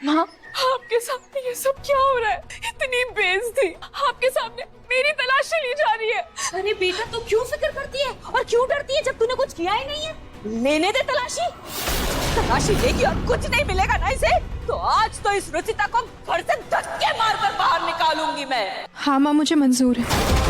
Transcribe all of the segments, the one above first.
माँ, आपके सामने ये सब क्या हो रहा है? इतनी बेइज्जती, आपके सामने मेरी तलाशी ली जा रही है। अरे बेटा, तू क्यों फिक्र करती है और क्यों डरती है जब तूने कुछ किया ही नहीं है? लेने दे तलाशी। तलाशी लेगी और कुछ नहीं मिलेगा ना इसे, तो आज तो इस रुचिता को घर से धक्के मारकर बाहर निकालूंगी मैं। हाँ माँ, मुझे मंजूर है।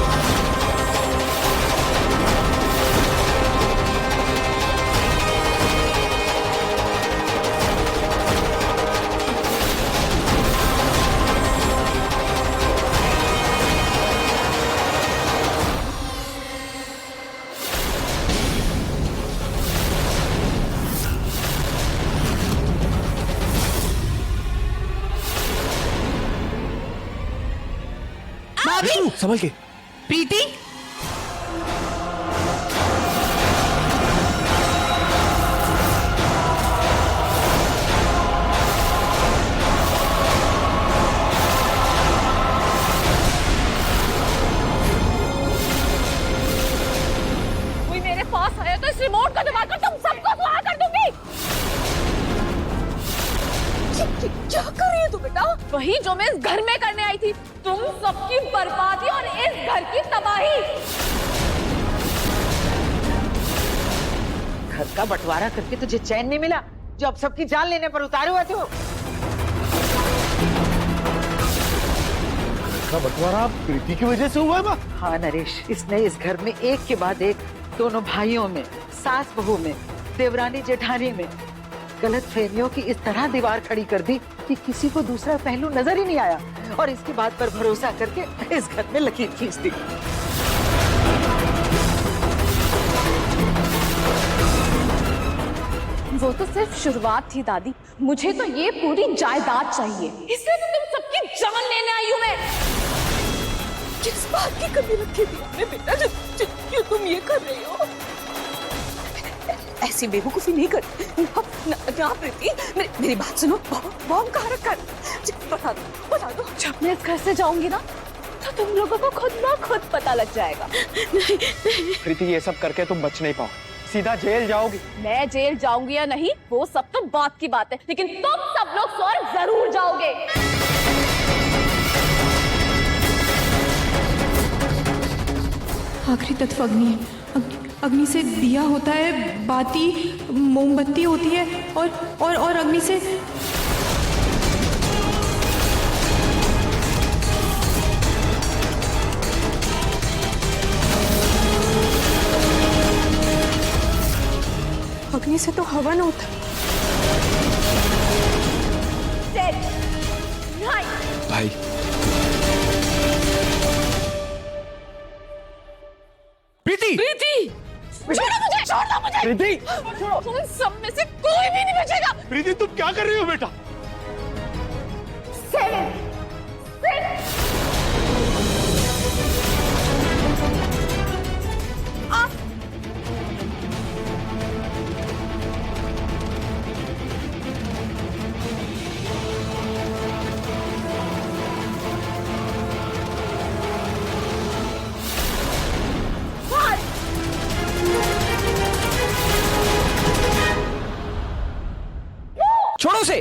संभल के। प्रीति, कोई मेरे पास आया तो इस रिमोट को दबाकर तुम सबको सुहा कर दूंगी। क्या कर रही है तू बेटा? वही जो मैं इस घर में करने आई थी, तुम सबकी बर्बादी और इस घर की तबाही। घर का बंटवारा करके तुझे चैन नहीं मिला, जो अब सबकी जान लेने पर उतारे हुए थे। का बंटवारा प्रीति की वजह से हुआ है माँ? हाँ नरेश, इसने इस घर में एक के बाद एक दोनों भाइयों में, सास बहू में, देवरानी जेठानी में गलत फहमियों की इस तरह दीवार खड़ी कर दी कि किसी को दूसरा पहलू नजर ही नहीं आया, और इसकी बात पर भरोसा करके इस घर में लकीर खींच दी। वो तो सिर्फ शुरुआत थी दादी, मुझे तो ये पूरी जायदाद चाहिए। इससे तो तुम सबकी जान लेने आई हूँ मैं। किस बात की कमी रखी थी हमने बेटा, जो तुम ये कर रही हो? ऐसी बेवकूफी नहीं कर ना प्रीति, मेरी बात सुनो। बॉम्ब कहाँ रखा है? बता दो। जब मैं इस घर से जाऊंगी ना, तो तुम लोगों को खुद ना खुद पता लग जाएगा। प्रीति, ये सब करके तुम बच नहीं पाओ, सीधा जेल जाओगी। मैं जेल जाऊंगी या नहीं, वो सब तो बात की बात है, लेकिन तुम सब लोग स्वर्ग जरूर जाओगे। आखिरी तत्व अग्नि है। अग्नि से दिया होता है, बाती मोमबत्ती होती है, और अग्नि से अग्नि से तो हवन होता है। भाई, प्रीति! छोड़ो मुझे! प्रीति! तुम सब में से कोई भी नहीं बचेगा। प्रीति, तुम क्या कर रही हो बेटा? छोड़ो उसे।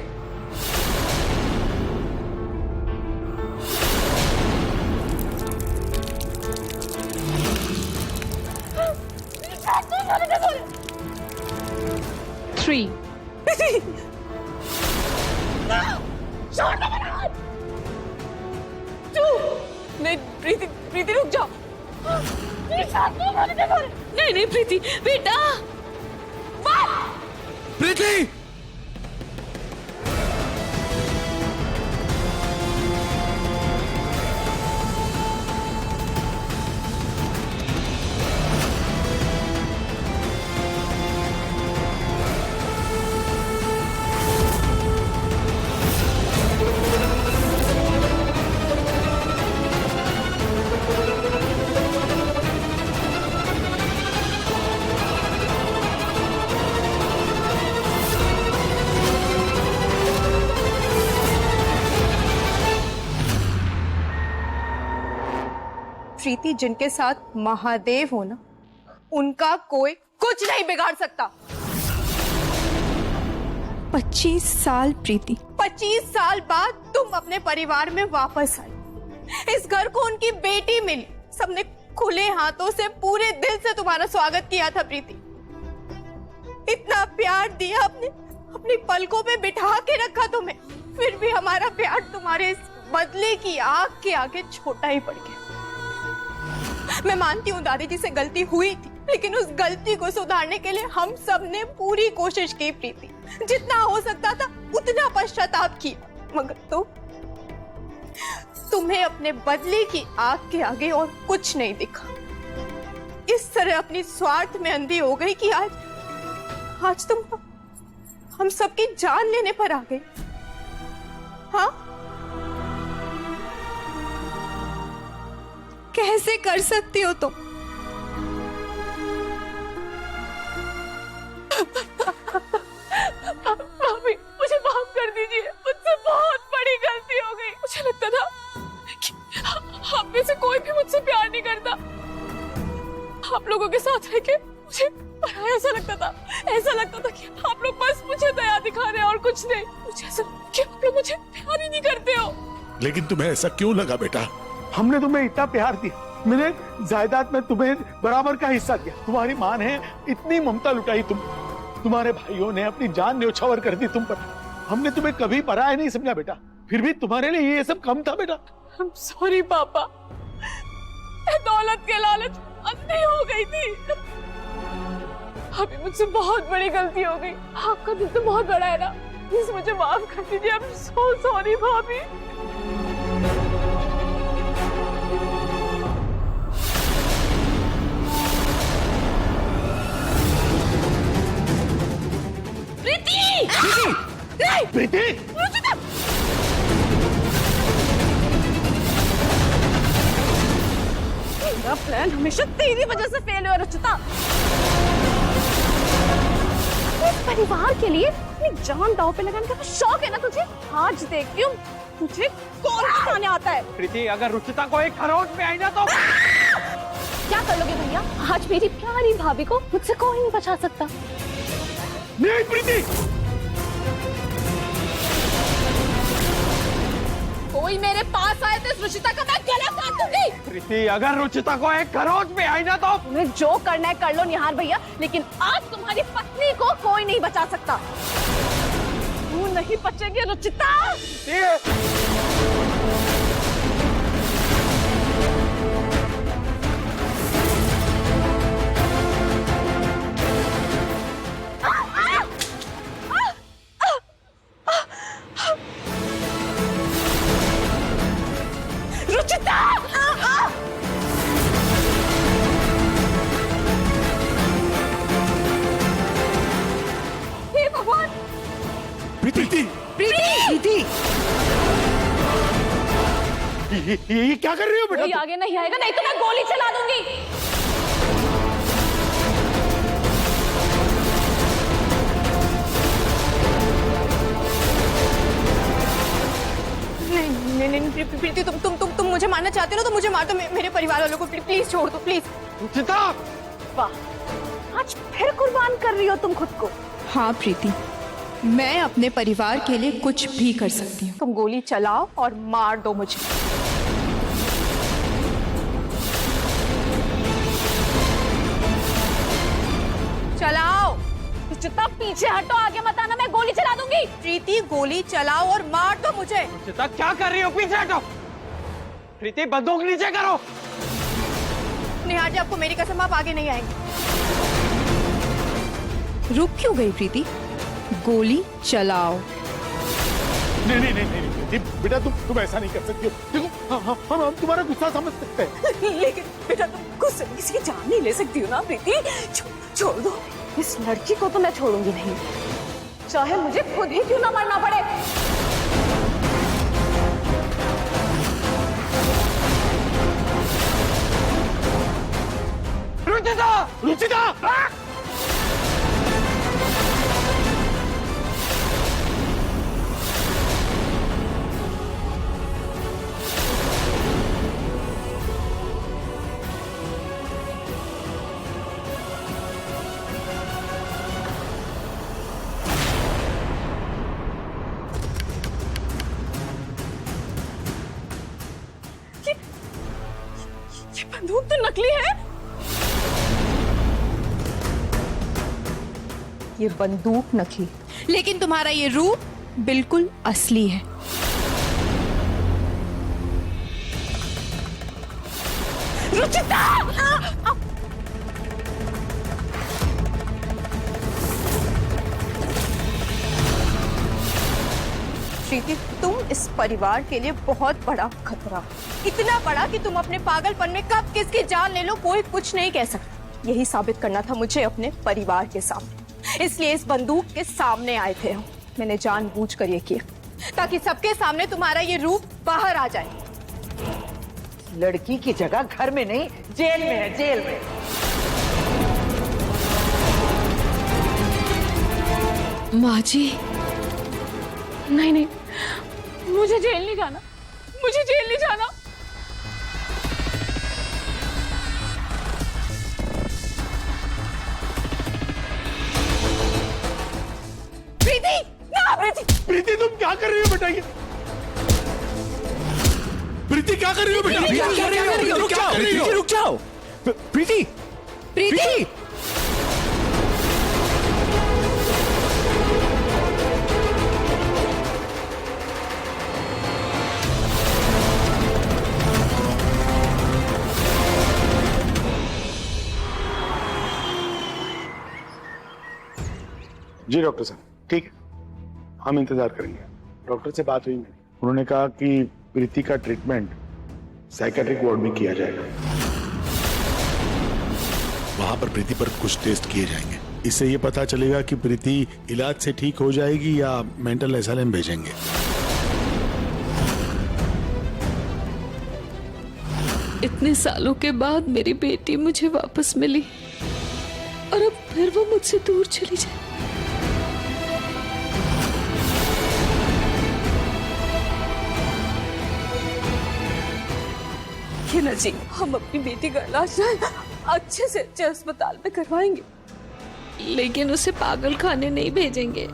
थ्री। नहीं प्रीति रुक जाओ। नहीं प्रीति बेटा। प्रीति! प्रीति जिनके साथ महादेव हो ना, उनका कोई कुछ नहीं बिगाड़ सकता। 25 साल प्रीति, 25 साल बाद तुम अपने परिवार में वापस आई। इस घर को उनकी बेटी मिली। सबने खुले हाथों से पूरे दिल से तुम्हारा स्वागत किया था प्रीति। इतना प्यार दिया, अपनी पलकों पे बिठा के रखा तुम्हें, फिर भी हमारा प्यार तुम्हारे इस बदले की आग के आगे छोटा ही पड़ गया। मैं मानती हूँ दादी जी से गलती हुई थी, लेकिन उस गलती को सुधारने के लिए हम सब ने पूरी कोशिश की प्रीति। जितना हो सकता था उतना पश्चाताप किया, मगर तुम्हें अपने बदले की आग के आगे और कुछ नहीं दिखा। इस तरह अपनी स्वार्थ में अंधी हो गई कि आज तुम हम सबकी जान लेने पर आ गई। हाँ, कैसे कर सकती हो तुम? भाभी, मुझे माफ कर दीजिए, मुझसे बहुत बड़ी गलती हो गई। मुझे लगता था कि आप में से कोई भी मुझसे प्यार नहीं करता। आप लोगों के साथ रह के मुझे ऐसा लगता था कि आप लोग बस मुझे दया दिखा रहे हैं और कुछ नहीं। मुझे ऐसा कि आप लोग मुझे प्यार ही नहीं करते हो। लेकिन तुम्हें ऐसा क्यों लगा बेटा? हमने तुम्हें इतना प्यार दिया, मैंने जायदाद में तुम्हें बराबर का हिस्सा दिया, तुम्हारी माँ ने इतनी ममता लुटाई, तुम्हारे भाइयों ने अपनी जान न्योछावर कर दी तुम पर। हमने तुम्हें कभी पराया नहीं समझा बेटा, फिर भी तुम्हारे लिए ये सब कम था बेटा। I'm sorry पापा, दौलत के लालच अंधी हो गई थी। अभी मुझसे बहुत बड़ी गलती हो गई। आपका दिल तो बहुत बड़ा है ना, प्लीज मुझे माफ कर दीजिए। I'm so sorry भाभी। प्रीति! मेरा प्लान हमेशा तेरी वजह से फेल हुआ रुचिता। इस परिवार के लिए अपनी जान दांव पे लगाने का शौक है ना तुझे? आज देखती हूँ तुझे कौन खाने आता है। प्रीति, अगर रुचिता को एक खरोच में आई ना तो क्या कर लोगे भैया? आज मेरी प्यारी भाभी को मुझसे कोई नहीं बचा सकता। नहीं प्रीति, कोई मेरे पास आए तो इस रुचिता का मैं गला काट दूंगी। प्रीति, अगर रुचिता को एक खरोच में आई ना तो तुम्हें जो करना है कर लो निहार भैया, लेकिन आज तुम्हारी पत्नी को कोई नहीं बचा सकता। तू नहीं बचेगी रुचिता। ये क्या कर रही हो बेटा? कोई आगे नहीं आएगा, नहीं तो मैं गोली चला दूंगी। नहीं प्रीति, तुम मुझे मारना चाहते हो तो मुझे मार दो। मेरे परिवार वालों को प्लीज छोड़ दो, प्लीज। रुचिता! वाह, आज फिर कुर्बान कर रही हो तुम खुद को। हाँ प्रीति, मैं अपने परिवार के लिए कुछ भी कर सकती हूँ। तुम गोली चलाओ और मार दो मुझे। चलाओ। रुचिता पीछे हटो, आगे मत आना, मैं गोली चला दूंगी। प्रीति, गोली चलाओ और मार दो मुझे। रुचिता, क्या कर रही हो? पीछे हटो। प्रीति, बंदूक नीचे करो। निहार जी, आपको मेरी कसम, आप आगे नहीं आएंगे। रुक क्यों गई प्रीति? गोली चलाओ। नहीं बेटा, तुम ऐसा नहीं कर सकती हो। देखो, हम तुम्हारा गुस्सा समझ सकते हैं। लेकिन बेटा, तुम गुस्से में किसी की जान नहीं ले सकती हो ना प्रीति। छोड़ दो। इस लड़की को तो मैं छोड़ूंगी नहीं, चाहे मुझे खुद ही क्यों ना मरना पड़े। रुचिता! रुचिता! बंदूक तो नकली है। ये बंदूक नकली, लेकिन तुम्हारा ये रूप बिल्कुल असली है। रुचिता! प्रीति, तुम इस परिवार के लिए बहुत बड़ा खतरा, इतना बड़ा कि तुम अपने पागलपन में कब किसकी जान ले लो कोई कुछ नहीं कह सकता। यही साबित करना था मुझे अपने परिवार के सामने, इसलिए इस बंदूक के सामने आए थे हम। मैंने जानबूझकर ये किया ताकि सबके सामने तुम्हारा ये रूप बाहर आ जाए। लड़की की जगह घर में नहीं, जेल में है, जेल में। माँ जी, नहीं नहीं, मुझे जेल नहीं जाना, मुझे जेल नहीं जाना। प्रीति! ना प्रीति! प्रीति तुम क्या कर रही हो बेटा? ये प्रीति क्या कर रही हो बेटा? क्या कर रही हो? रुक जाओ प्रीति, रुक जाओ। प्रीति, प्रीति! जी डॉक्टर साहब, ठीक है, हम इंतजार करेंगे। डॉक्टर से बात हुई मेरी, उन्होंने कहा कि प्रीति का ट्रीटमेंट साइकेट्रिक वार्ड में किया जाएगा। वहां पर प्रीति पर कुछ टेस्ट किए जाएंगे, इससे ये पता चलेगा कि प्रीति इलाज से ठीक हो जाएगी या मेंटल एसाइलम भेजेंगे। इतने सालों के बाद मेरी बेटी मुझे वापस मिली और अब फिर वो मुझसे दूर चली जाए। हिना जी, हम अपनी बेटी का इलाज अच्छे से अच्छे अस्पताल में करवाएंगे, लेकिन उसे पागल खाने नहीं भेजेंगे।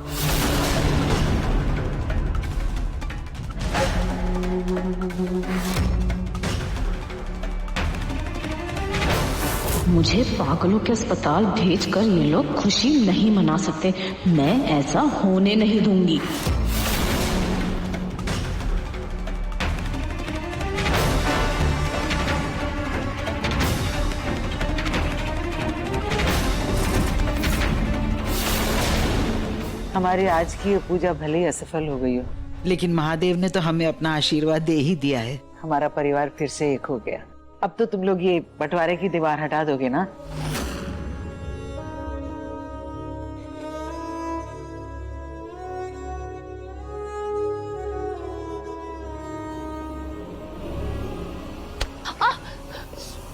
मुझे पागलों के अस्पताल भेजकर ये लोग खुशी नहीं मना सकते। मैं ऐसा होने नहीं दूंगी। हमारी आज की ये पूजा भले ही असफल हो गई हो, लेकिन महादेव ने तो हमें अपना आशीर्वाद दे ही दिया है। हमारा परिवार फिर से एक हो गया। अब तो तुम लोग ये बंटवारे की दीवार हटा दोगे ना?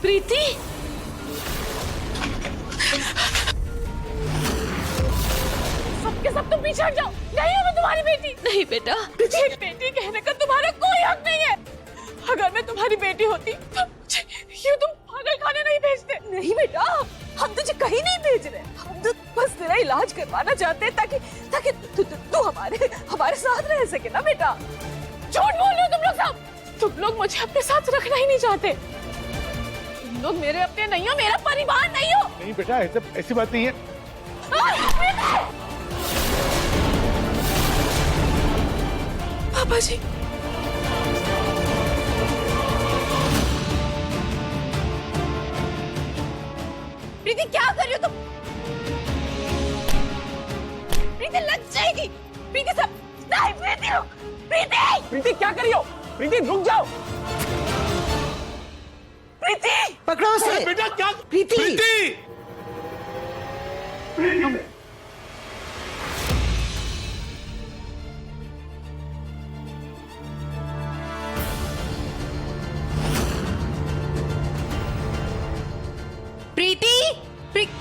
प्रीति, सबके सब तुम पीछे हट जाओ। नहीं है मैं तुम्हारी बेटी। नहीं बेटा, एक बेटी कहने का तुम्हारा कोई हक नहीं है। अगर मैं तुम्हारी बेटी होती तो यूं तुम पागल खाने नहीं भेजते। नहीं बेटा, हम तुझे कहीं नहीं भेज रहे, हम तो बस तेरा इलाज करवाना चाहते हैं ताकि ताकि तू हमारे साथ रह सके ना बेटा। झूठ बोल रहे हो तुम लोग सब। तुम लोग मुझे अपने साथ रखना ही नहीं चाहते। तुम लोग मेरे अपने नहीं हो, मेरा परिवार नहीं हो। नहीं बेटा, ऐसी बात नहीं है। पापा जी, प्रीति क्या कर रही हो तुम? प्रीति लग जाएगी। प्रीति सब नहीं, प्रीति रुक। प्रीति क्या कर रही हो? प्रीति रुक जाओ। प्रीति पकड़ो उसे। बेटा क्या? प्रीति, प्रीति, प्रीति,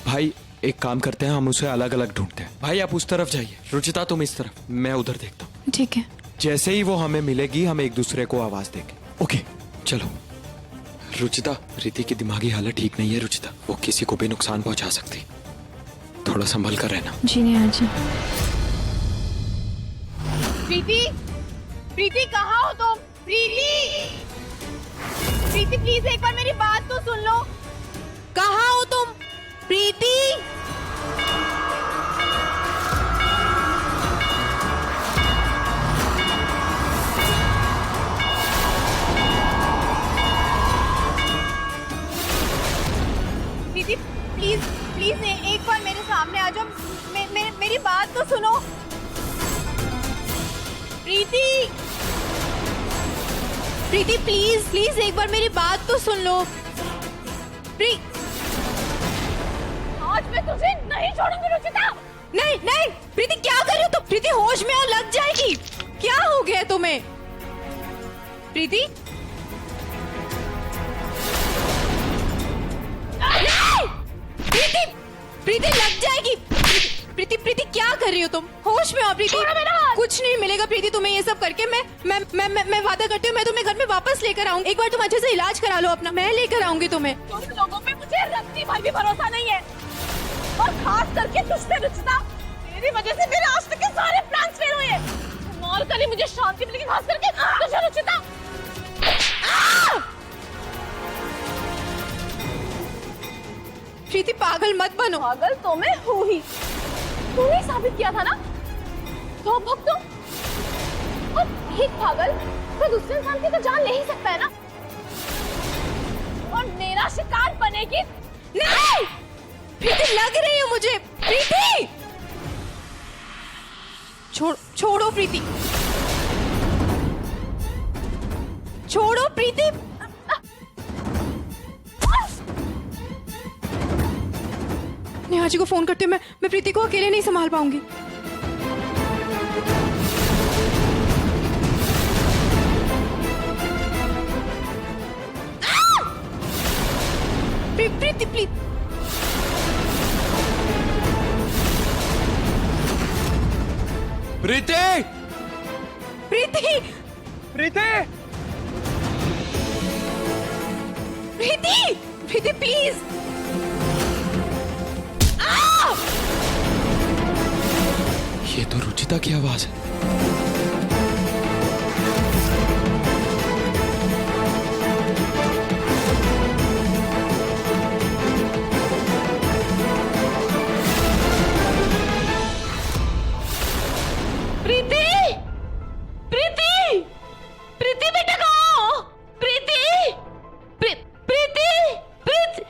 भाई एक काम करते हैं, हम उसे अलग अलग ढूंढते हैं। भाई आप उस तरफ जाइए, रुचिता तुम इस तरफ, मैं उधर देखता हूँ। ठीक है। जैसे ही वो हमें मिलेगी हम एक दूसरे को आवाज देंगे। ओके चलो। रुचिता, प्रीति की दिमागी हालत ठीक नहीं है रुचिता, वो किसी को भी नुकसान पहुंचा सकती, थोड़ा संभल कर रहना। जी नहीं आज। प्रीति, प्रीति कहाँ हो तुम? प्रीति, प्रीति प्लीज एक बार मेरी बात तो सुन लो। कहाँ हो तुम? प्रीति, प्रीति प्लीज प्लीज एक बार मेरे सामने आ जाओ। मेरी बात तो सुनो। प्रीति, प्रीति प्लीज प्लीज एक बार मेरी बात तो सुन लो। आज मैं तुझे नहीं छोड़ूंगी रुचिता। नहीं नहीं प्रीति, क्या कर रही हो तुम? प्रीति होश में आओ, लग जाएगी। क्या हो गया तुम्हें? प्रीति, नहीं! प्रीति, प्रीति लग जाएगी। प्रीति, प्रीति क्या कर रही हो तुम? होश में आओ प्रीति। कुछ नहीं मिलेगा प्रीति तुम्हें ये सब करके। मैं वादा करती हूँ, मैं तुम्हें घर में वापस लेकर आऊंगी। एक बार तुम अच्छे से इलाज करा लो अपना, मैं लेकर आऊंगी तुम्हें। तुम लोगों पे मुझे रत्ती भर भी भरोसा नहीं है, और खास करके तुझ पे रुचिता। तेरी वजह से मेरे आज तक के सारे प्लान फेल हुए। और कल ही मुझे शांति मिलेगी, खास करके तुझे रुचिता। प्रीति पागल मत बनो। पागल तो मैं हूँ ही, तूने साबित किया था ना। तो भक्तों, और एक पागल तो दूसरे इंसान की तो जान ले ही सकता है ना, और मेरा शिकार बनेगी। नहीं प्रीति, लग रही हो मुझे। प्रीति छोड़ो प्रीति, छोड़ो प्रीति। नेहा जी को फोन करते, मैं प्रीति को अकेले नहीं संभाल पाऊंगी। Preeti please, Preeti, Preeti, Preeti, Preeti, Preeti please. ये तो रुचिता की आवाज है। प्रीति, प्रीति, प्रीति बेटा कहाँ हो? प्रीति, प्रीति, प्रीति।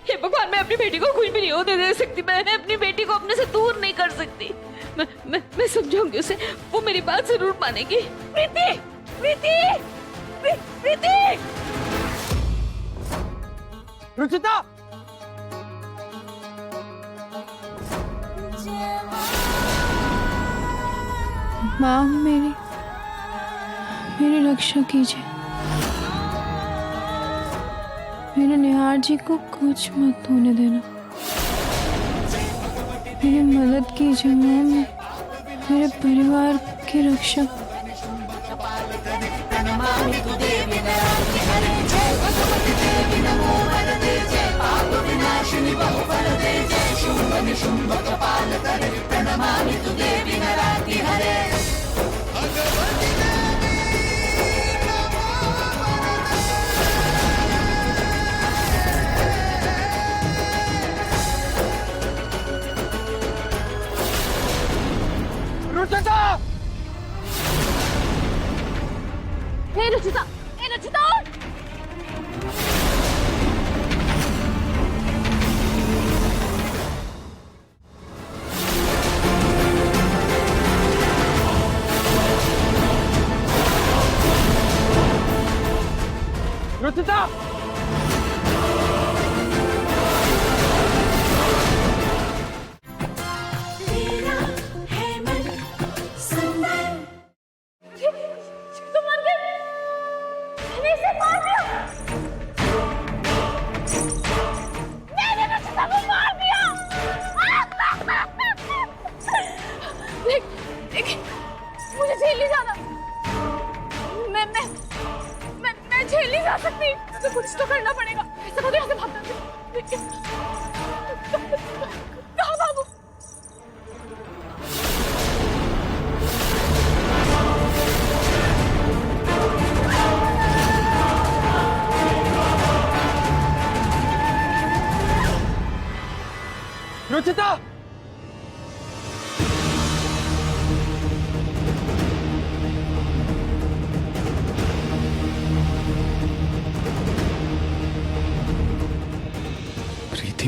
हे भगवान, मैं अपनी बेटी को कुछ भी नहीं होने दे सकती। मैं अपनी बेटी को अपने से दूर नहीं कर सकती। मैं समझाऊंगी उसे, वो मेरी बात जरूर मानेगी। प्रीति, प्रीति, प्रीति, रुचिता, माँ मेरी रक्षा कीजिए। मेरे निहार जी को कुछ मत होने देना। मेरी मदद कीजिए माँ, मेरे परिवार की रक्षा। रुचिता, हे रुचिता, हे रुचिता। रुचिता, तुम मर गए। मैंने इसे मार दिया। मैंने रुचिता को मार दिया। देख, मुझे झेल नहीं जाना। मैं झेल नहीं जा सकती। तो कुछ तो करना पड़ेगा। ऐसा तो यहाँ से भागना चाहिए। कहाँ भागूं?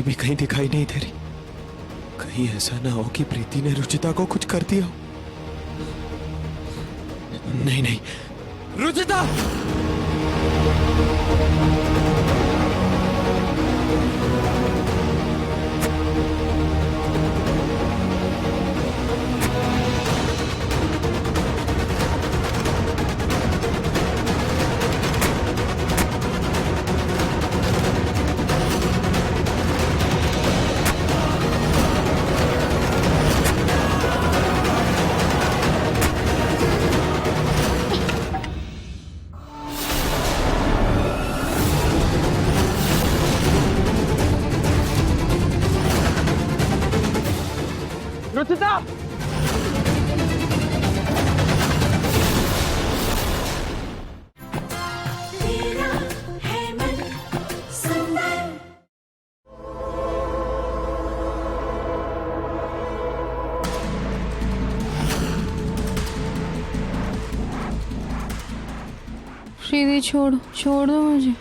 भी कहीं दिखाई नहीं दे रही। कहीं ऐसा ना हो कि प्रीति ने रुचिता को कुछ कर दिया हो। नहीं नहीं, रुचिता! रुचिता! श्रीदी छोड़ दो मुझे।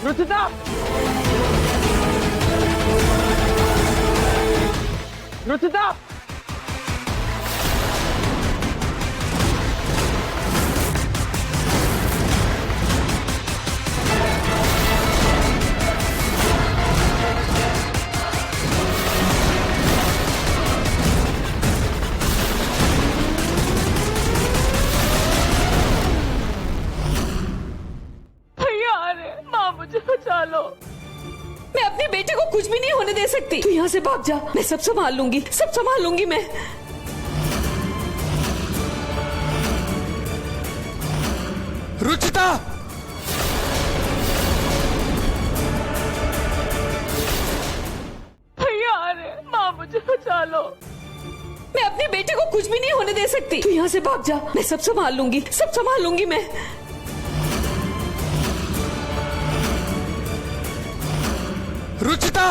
रुचिता! रुचिता! भैया आ रहे, माँ मुझे बचा लो। मैं अपने बेटे को कुछ भी नहीं होने दे सकती। तू यहाँ से भाग जा, मैं सब संभाल लूंगी, सब संभाल लूंगी मैं। रुचिता! भैया आ रहे, माँ मुझे बचा लो। मैं अपने बेटे को कुछ भी नहीं होने दे सकती। तू यहाँ से भाग जा, मैं सब संभाल लूंगी, सब संभाल लूंगी मैं। रुचिता!